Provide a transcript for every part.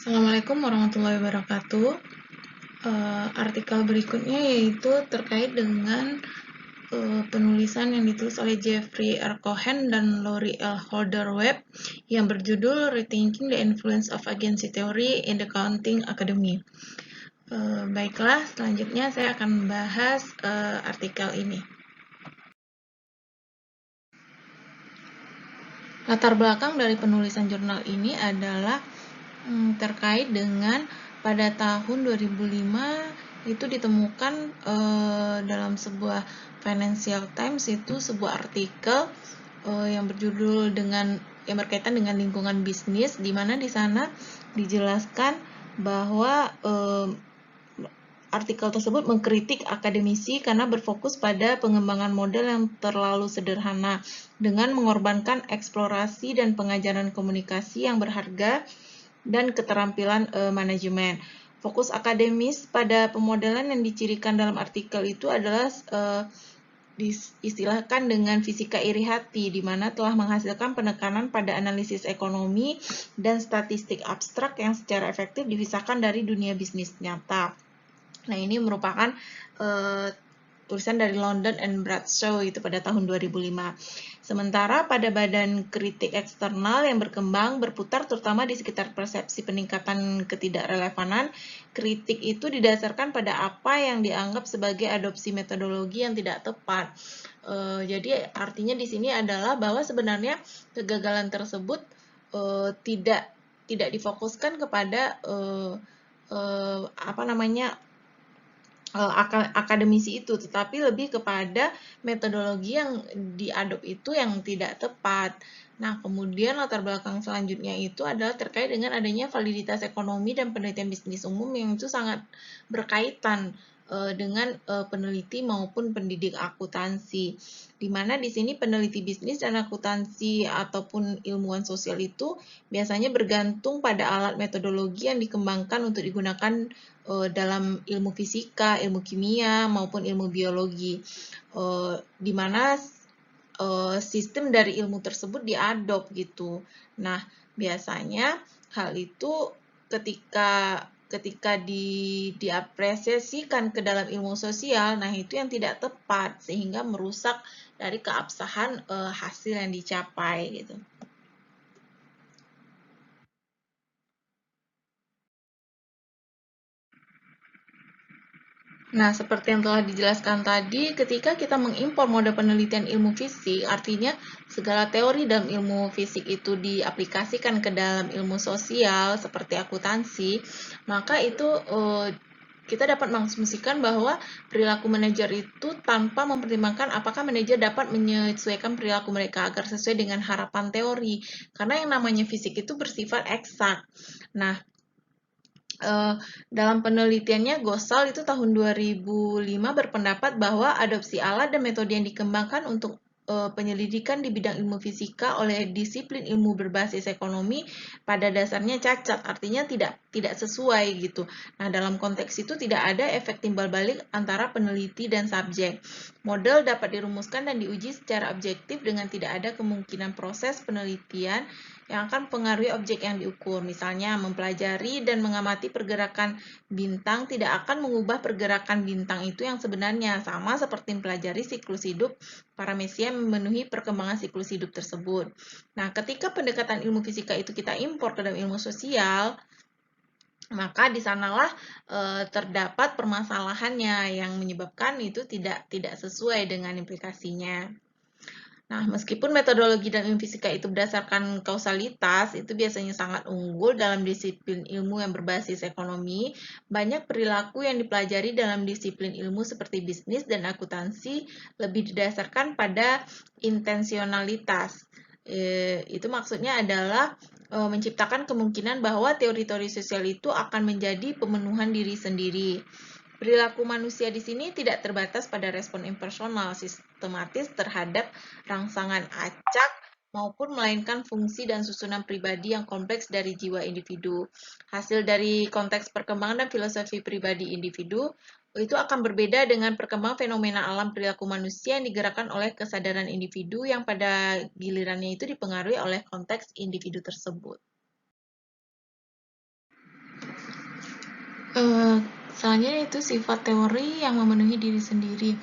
Assalamualaikum warahmatullahi wabarakatuh. Artikel berikutnya yaitu terkait dengan penulisan yang ditulis oleh Jeffrey R. Cohen dan Lori L. Holder-Webb yang berjudul Rethinking the Influence of Agency Theory in the Accounting Academy. Baiklah, selanjutnya saya akan membahas artikel ini. Latar belakang dari penulisan jurnal ini adalah terkait dengan pada tahun 2005 itu ditemukan dalam sebuah Financial Times itu sebuah artikel yang berjudul yang berkaitan dengan lingkungan bisnis, di mana di sana dijelaskan bahwa artikel tersebut mengkritik akademisi karena berfokus pada pengembangan model yang terlalu sederhana dengan mengorbankan eksplorasi dan pengajaran komunikasi yang berharga dan keterampilan manajemen. Fokus akademis pada pemodelan yang dicirikan dalam artikel itu adalah diistilahkan dengan fisika iri hati, di mana telah menghasilkan penekanan pada analisis ekonomi dan statistik abstrak yang secara efektif dipisahkan dari dunia bisnis nyata. Nah, ini merupakan tulisan dari London and Bradshaw itu pada tahun 2005. Sementara pada badan kritik eksternal yang berkembang berputar terutama di sekitar persepsi peningkatan ketidakrelevanan, kritik itu didasarkan pada apa yang dianggap sebagai adopsi metodologi yang tidak tepat. Jadi artinya di sini adalah bahwa sebenarnya kegagalan tersebut tidak difokuskan kepada akademisi itu, tetapi lebih kepada metodologi yang diadop itu yang tidak tepat. Nah, kemudian latar belakang selanjutnya itu adalah terkait dengan adanya validitas ekonomi dan penelitian bisnis umum yang itu sangat berkaitan dengan peneliti maupun pendidik akuntansi. Di mana di sini peneliti bisnis dan akuntansi ataupun ilmuwan sosial itu biasanya bergantung pada alat metodologi yang dikembangkan untuk digunakan dalam ilmu fisika, ilmu kimia, maupun ilmu biologi, di mana sistem dari ilmu tersebut diadop gitu. Nah, biasanya hal itu ketika diapresiasikan ke dalam ilmu sosial, nah itu yang tidak tepat sehingga merusak dari keabsahan hasil yang dicapai gitu. Nah, seperti yang telah dijelaskan tadi, ketika kita mengimpor mode penelitian ilmu fisik, artinya segala teori dalam ilmu fisik itu diaplikasikan ke dalam ilmu sosial seperti akuntansi, maka itu kita dapat mengasumsikan bahwa perilaku manajer itu tanpa mempertimbangkan apakah manajer dapat menyesuaikan perilaku mereka agar sesuai dengan harapan teori. Karena yang namanya fisik itu bersifat eksak. Nah, dalam penelitiannya Gosal itu tahun 2005 berpendapat bahwa adopsi alat dan metode yang dikembangkan untuk penyelidikan di bidang ilmu fisika oleh disiplin ilmu berbasis ekonomi pada dasarnya cacat, artinya tidak sesuai gitu. Nah, dalam konteks itu tidak ada efek timbal balik antara peneliti dan subjek. Model dapat dirumuskan dan diuji secara objektif dengan tidak ada kemungkinan proses penelitian yang akan mempengaruhi objek yang diukur. Misalnya, mempelajari dan mengamati pergerakan bintang tidak akan mengubah pergerakan bintang itu yang sebenarnya, sama seperti mempelajari siklus hidup paramesia yang memenuhi perkembangan siklus hidup tersebut. Nah, ketika pendekatan ilmu fisika itu kita impor ke dalam ilmu sosial, maka di sanalah terdapat permasalahannya yang menyebabkan itu tidak sesuai dengan implikasinya. Nah, meskipun metodologi dan ilmu fisika itu berdasarkan kausalitas, itu biasanya sangat unggul dalam disiplin ilmu yang berbasis ekonomi, banyak perilaku yang dipelajari dalam disiplin ilmu seperti bisnis dan akuntansi lebih didasarkan pada intensionalitas. Itu maksudnya adalah menciptakan kemungkinan bahwa teori-teori sosial itu akan menjadi pemenuhan diri sendiri. Perilaku manusia di sini tidak terbatas pada respon impersonal sistematis terhadap rangsangan acak maupun melainkan fungsi dan susunan pribadi yang kompleks dari jiwa individu. Hasil dari konteks perkembangan dan filosofi pribadi individu itu akan berbeda dengan perkembangan fenomena alam perilaku manusia yang digerakkan oleh kesadaran individu yang pada gilirannya itu dipengaruhi oleh konteks individu tersebut. Eh, Selanjutnya itu sifat teori yang memenuhi diri sendiri,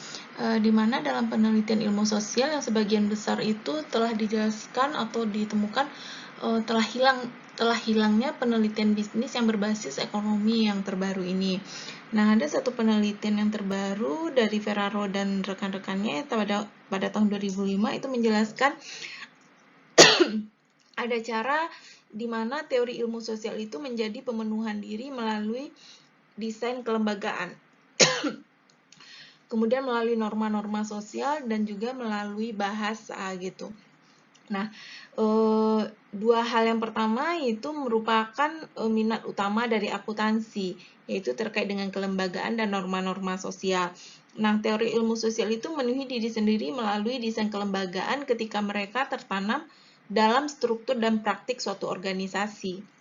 di mana dalam penelitian ilmu sosial yang sebagian besar itu telah dijelaskan atau ditemukan telah hilangnya penelitian bisnis yang berbasis ekonomi yang terbaru ini. Nah, ada satu penelitian yang terbaru dari Ferraro dan rekan-rekannya pada tahun 2005 itu menjelaskan ada cara di mana teori ilmu sosial itu menjadi pemenuhan diri melalui desain kelembagaan, kemudian melalui norma-norma sosial dan juga melalui bahasa gitu. Nah, dua hal yang pertama itu merupakan minat utama dari akuntansi, yaitu terkait dengan kelembagaan dan norma-norma sosial. Nah, teori ilmu sosial itu memenuhi diri sendiri melalui desain kelembagaan ketika mereka tertanam dalam struktur dan praktik suatu organisasi.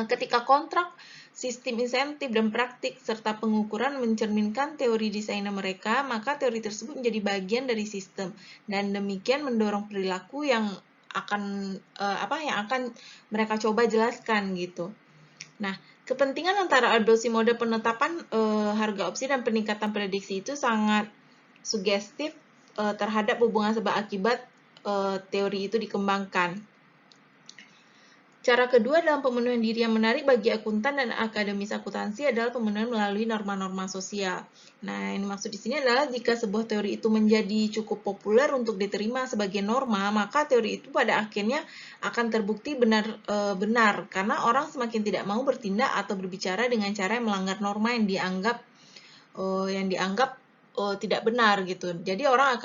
Ketika kontrak, sistem insentif dan praktik serta pengukuran mencerminkan teori desainer mereka, maka teori tersebut menjadi bagian dari sistem dan demikian mendorong perilaku yang akan mereka coba jelaskan gitu. Nah, kepentingan antara adopsi mode penetapan harga opsi dan peningkatan prediksi itu sangat sugestif terhadap hubungan sebab akibat teori itu dikembangkan. Cara kedua dalam pemenuhan diri yang menarik bagi akuntan dan akademis akuntansi adalah pemenuhan melalui norma-norma sosial. Nah, yang dimaksud di sini adalah jika sebuah teori itu menjadi cukup populer untuk diterima sebagai norma, maka teori itu pada akhirnya akan terbukti benar karena orang semakin tidak mau bertindak atau berbicara dengan cara yang melanggar norma yang dianggap tidak benar gitu. Jadi orang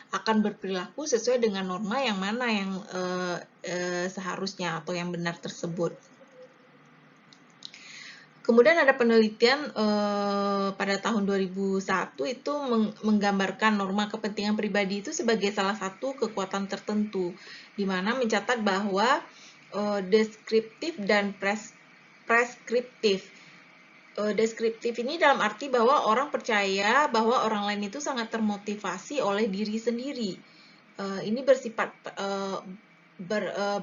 akan berperilaku sesuai dengan norma yang mana yang seharusnya atau yang benar tersebut. Kemudian ada penelitian pada tahun 2001 itu menggambarkan norma kepentingan pribadi itu sebagai salah satu kekuatan tertentu, di mana mencatat bahwa deskriptif dan preskriptif. Deskriptif ini dalam arti bahwa orang percaya bahwa orang lain itu sangat termotivasi oleh diri sendiri. Ini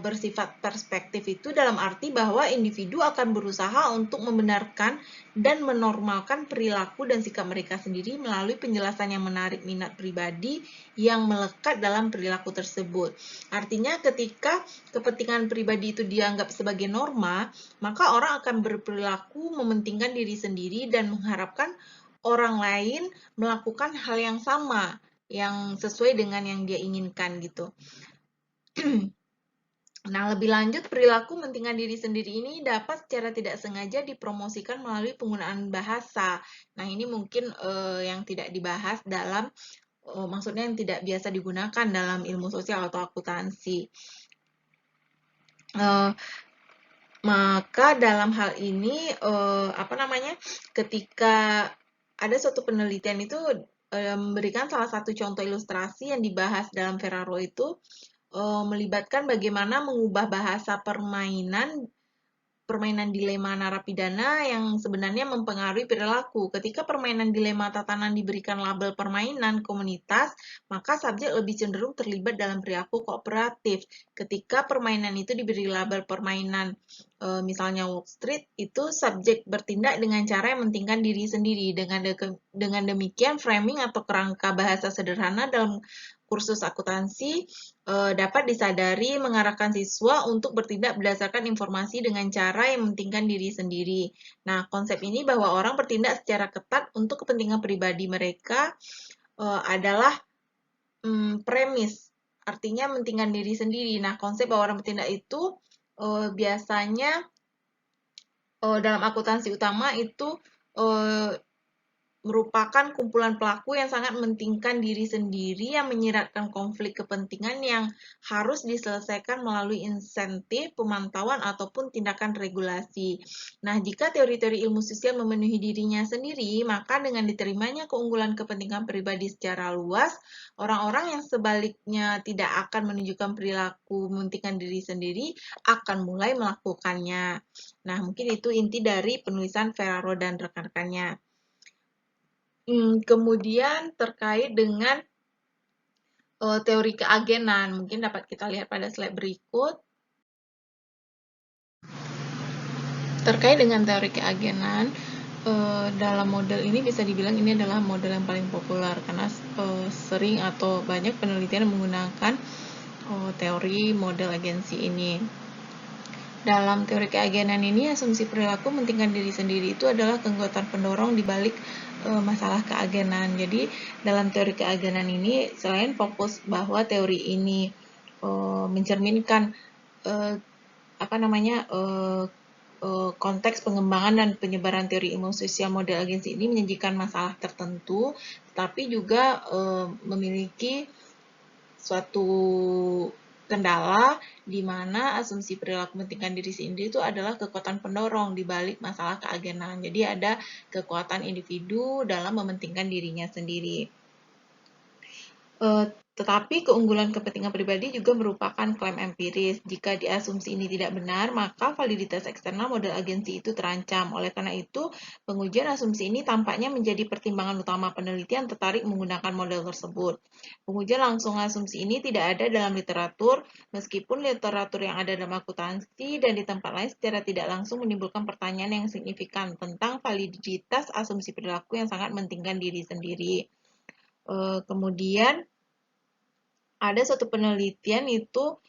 bersifat perspektif itu dalam arti bahwa individu akan berusaha untuk membenarkan dan menormalkan perilaku dan sikap mereka sendiri melalui penjelasan yang menarik minat pribadi yang melekat dalam perilaku tersebut. Artinya ketika kepentingan pribadi itu dianggap sebagai norma, maka orang akan berperilaku mementingkan diri sendiri dan mengharapkan orang lain melakukan hal yang sama yang sesuai dengan yang dia inginkan gitu. Nah, lebih lanjut, perilaku mementingkan diri sendiri ini dapat secara tidak sengaja dipromosikan melalui penggunaan bahasa. Nah, ini mungkin yang tidak dibahas dalam, maksudnya yang tidak biasa digunakan dalam ilmu sosial atau akuntansi. Maka dalam hal ini, ketika ada suatu penelitian itu memberikan salah satu contoh ilustrasi yang dibahas dalam Ferraro itu melibatkan bagaimana mengubah bahasa permainan dilema narapidana yang sebenarnya mempengaruhi perilaku. Ketika permainan dilema tatanan diberikan label permainan komunitas, maka subjek lebih cenderung terlibat dalam perilaku kooperatif. Ketika permainan itu diberi label permainan, misalnya Wall Street, itu subjek bertindak dengan cara yang mementingkan diri sendiri. Dengan demikian, framing atau kerangka bahasa sederhana dalam kursus akuntansi dapat disadari mengarahkan siswa untuk bertindak berdasarkan informasi dengan cara yang mementingkan diri sendiri. Nah, konsep ini bahwa orang bertindak secara ketat untuk kepentingan pribadi mereka adalah premis, artinya mementingkan diri sendiri. Nah, konsep bahwa orang bertindak itu biasanya dalam akuntansi utama itu merupakan kumpulan pelaku yang sangat mementingkan diri sendiri yang menyiratkan konflik kepentingan yang harus diselesaikan melalui insentif, pemantauan, ataupun tindakan regulasi. Nah, jika teori-teori ilmu sosial memenuhi dirinya sendiri, maka dengan diterimanya keunggulan kepentingan pribadi secara luas, orang-orang yang sebaliknya tidak akan menunjukkan perilaku mementingkan diri sendiri akan mulai melakukannya. Nah, mungkin itu inti dari penulisan Ferraro dan rekan-rekannya. Kemudian terkait dengan teori keagenan, mungkin dapat kita lihat pada slide berikut. Terkait dengan teori keagenan, Dalam model ini bisa dibilang ini adalah model yang paling populer karena sering atau banyak penelitian yang menggunakan teori model agensi ini. Dalam teori keagenan ini, asumsi perilaku mementingkan diri sendiri itu adalah kekuatan pendorong di balik masalah keagenan. Jadi, dalam teori keagenan ini, selain fokus bahwa teori ini mencerminkan konteks pengembangan dan penyebaran teori ilmu sosial model agensi ini menyajikan masalah tertentu, tetapi juga memiliki suatu kendala di mana asumsi perilaku mementingkan diri sendiri itu adalah kekuatan pendorong di balik masalah keagenan. Jadi ada kekuatan individu dalam mementingkan dirinya sendiri. Tetapi keunggulan kepentingan pribadi juga merupakan klaim empiris. Jika diasumsi ini tidak benar, maka validitas eksternal model agensi itu terancam. Oleh karena itu, pengujian asumsi ini tampaknya menjadi pertimbangan utama peneliti yang tertarik menggunakan model tersebut. Pengujian langsung asumsi ini tidak ada dalam literatur, meskipun literatur yang ada dalam akuntansi dan di tempat lain secara tidak langsung menimbulkan pertanyaan yang signifikan tentang validitas asumsi perilaku yang sangat mementingkan diri sendiri. Kemudian ada suatu penelitian itu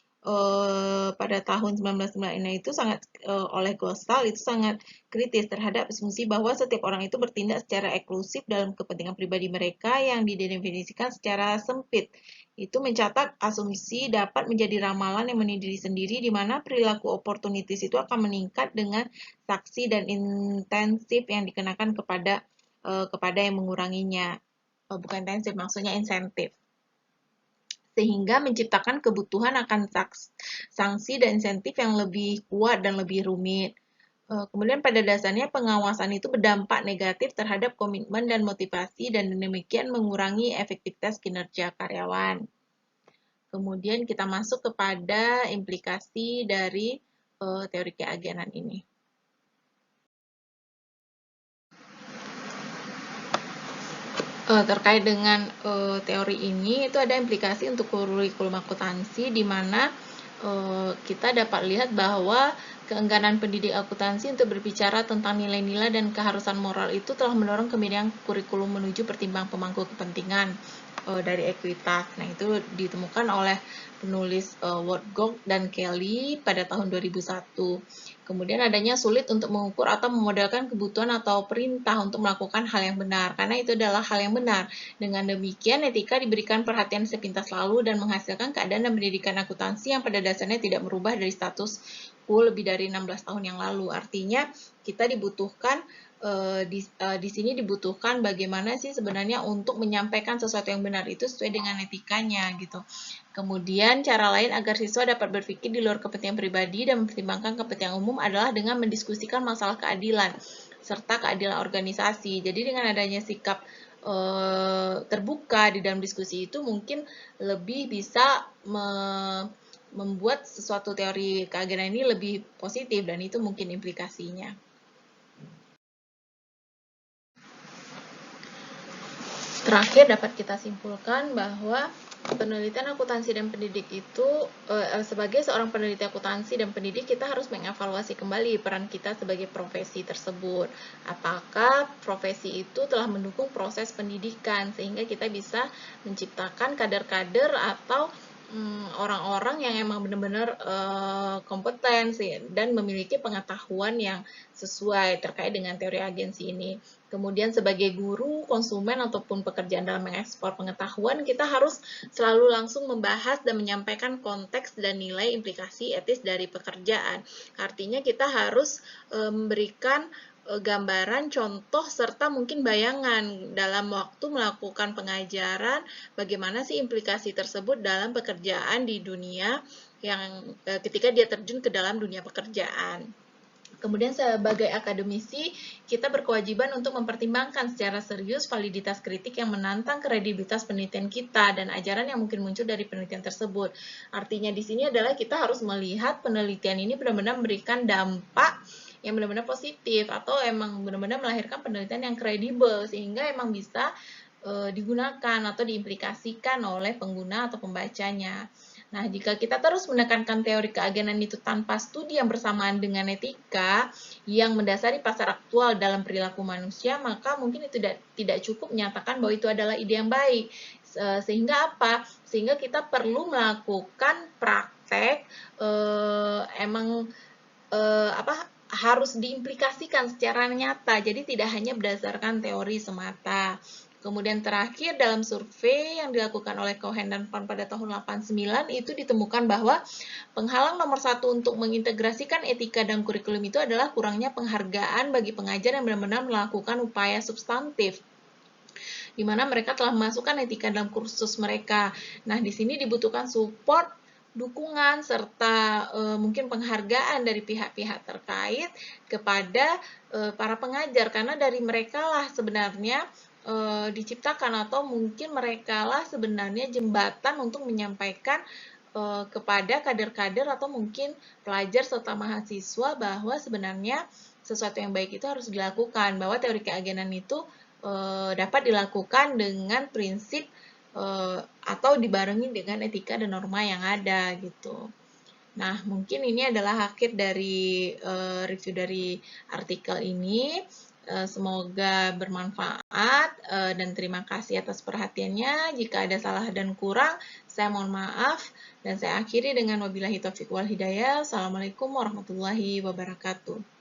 pada tahun 1996 itu sangat oleh Gostall itu sangat kritis terhadap asumsi bahwa setiap orang itu bertindak secara eksklusif dalam kepentingan pribadi mereka yang didefinisikan secara sempit. Itu mencatat asumsi dapat menjadi ramalan yang menilai diri sendiri di mana perilaku oportunitis itu akan meningkat dengan saksi dan intensif yang dikenakan kepada yang menguranginya. Bukan intensif, maksudnya insentif. Sehingga menciptakan kebutuhan akan sanksi dan insentif yang lebih kuat dan lebih rumit. Kemudian pada dasarnya pengawasan itu berdampak negatif terhadap komitmen dan motivasi dan demikian mengurangi efektivitas kinerja karyawan. Kemudian kita masuk kepada implikasi dari teori keagenan ini. Terkait dengan teori ini itu ada implikasi untuk kurikulum akuntansi di mana kita dapat lihat bahwa keengganan pendidik akuntansi untuk berbicara tentang nilai-nilai dan keharusan moral itu telah mendorong kemirian kurikulum menuju pertimbangan pemangku kepentingan dari ekuitas. Nah, itu ditemukan oleh penulis Woodcock dan Kelly pada tahun 2001. Kemudian adanya sulit untuk mengukur atau memodelkan kebutuhan atau perintah untuk melakukan hal yang benar, karena itu adalah hal yang benar. Dengan demikian, etika diberikan perhatian sepintas lalu dan menghasilkan keadaan dan pendidikan akuntansi yang pada dasarnya tidak merubah dari status quo lebih dari 16 tahun yang lalu. Artinya, kita dibutuhkan di sini dibutuhkan bagaimana sih sebenarnya untuk menyampaikan sesuatu yang benar itu sesuai dengan etikanya gitu. Kemudian cara lain agar siswa dapat berpikir di luar kepentingan pribadi dan mempertimbangkan kepentingan umum adalah dengan mendiskusikan masalah keadilan serta keadilan organisasi. Jadi dengan adanya sikap terbuka di dalam diskusi itu mungkin lebih bisa membuat sesuatu teori keagenan ini lebih positif dan itu mungkin implikasinya. Terakhir dapat kita simpulkan bahwa penelitian akuntansi dan pendidik itu sebagai seorang peneliti akuntansi dan pendidik kita harus mengevaluasi kembali peran kita sebagai profesi tersebut. Apakah profesi itu telah mendukung proses pendidikan sehingga kita bisa menciptakan kader-kader atau orang-orang yang emang benar-benar kompeten dan memiliki pengetahuan yang sesuai terkait dengan teori agensi ini. Kemudian sebagai guru, konsumen, ataupun pekerjaan dalam mengekspor pengetahuan, kita harus selalu langsung membahas dan menyampaikan konteks dan nilai implikasi etis dari pekerjaan. Artinya kita harus memberikan gambaran, contoh, serta mungkin bayangan dalam waktu melakukan pengajaran, bagaimana sih implikasi tersebut dalam pekerjaan di dunia yang ketika dia terjun ke dalam dunia pekerjaan. Kemudian sebagai akademisi, kita berkewajiban untuk mempertimbangkan secara serius validitas kritik yang menantang kredibilitas penelitian kita dan ajaran yang mungkin muncul dari penelitian tersebut. Artinya di sini adalah kita harus melihat penelitian ini benar-benar memberikan dampak yang benar-benar positif atau emang benar-benar melahirkan penelitian yang kredibel sehingga emang bisa digunakan atau diimplikasikan oleh pengguna atau pembacanya. Nah, jika kita terus menekankan teori keagenan itu tanpa studi yang bersamaan dengan etika yang mendasari pasar aktual dalam perilaku manusia, maka mungkin itu tidak cukup menyatakan bahwa itu adalah ide yang baik. Sehingga apa? Sehingga kita perlu melakukan praktek emang harus diimplikasikan secara nyata, jadi tidak hanya berdasarkan teori semata. Kemudian terakhir dalam survei yang dilakukan oleh Cohen dan Pan pada tahun 89 itu ditemukan bahwa penghalang nomor satu untuk mengintegrasikan etika dalam kurikulum itu adalah kurangnya penghargaan bagi pengajar yang benar-benar melakukan upaya substantif, di mana mereka telah memasukkan etika dalam kursus mereka. Nah, di sini dibutuhkan support, dukungan, serta mungkin penghargaan dari pihak-pihak terkait kepada para pengajar, karena dari mereka lah sebenarnya diciptakan, atau mungkin mereka lah sebenarnya jembatan untuk menyampaikan kepada kader-kader atau mungkin pelajar serta mahasiswa bahwa sebenarnya sesuatu yang baik itu harus dilakukan, bahwa teori keagenan itu dapat dilakukan dengan prinsip atau dibarengi dengan etika dan norma yang ada gitu. Nah, mungkin ini adalah akhir dari review dari artikel ini. Semoga bermanfaat dan terima kasih atas perhatiannya. Jika ada salah dan kurang, saya mohon maaf. Dan saya akhiri dengan wabillahi taufiq wal hidayah. Assalamualaikum warahmatullahi wabarakatuh.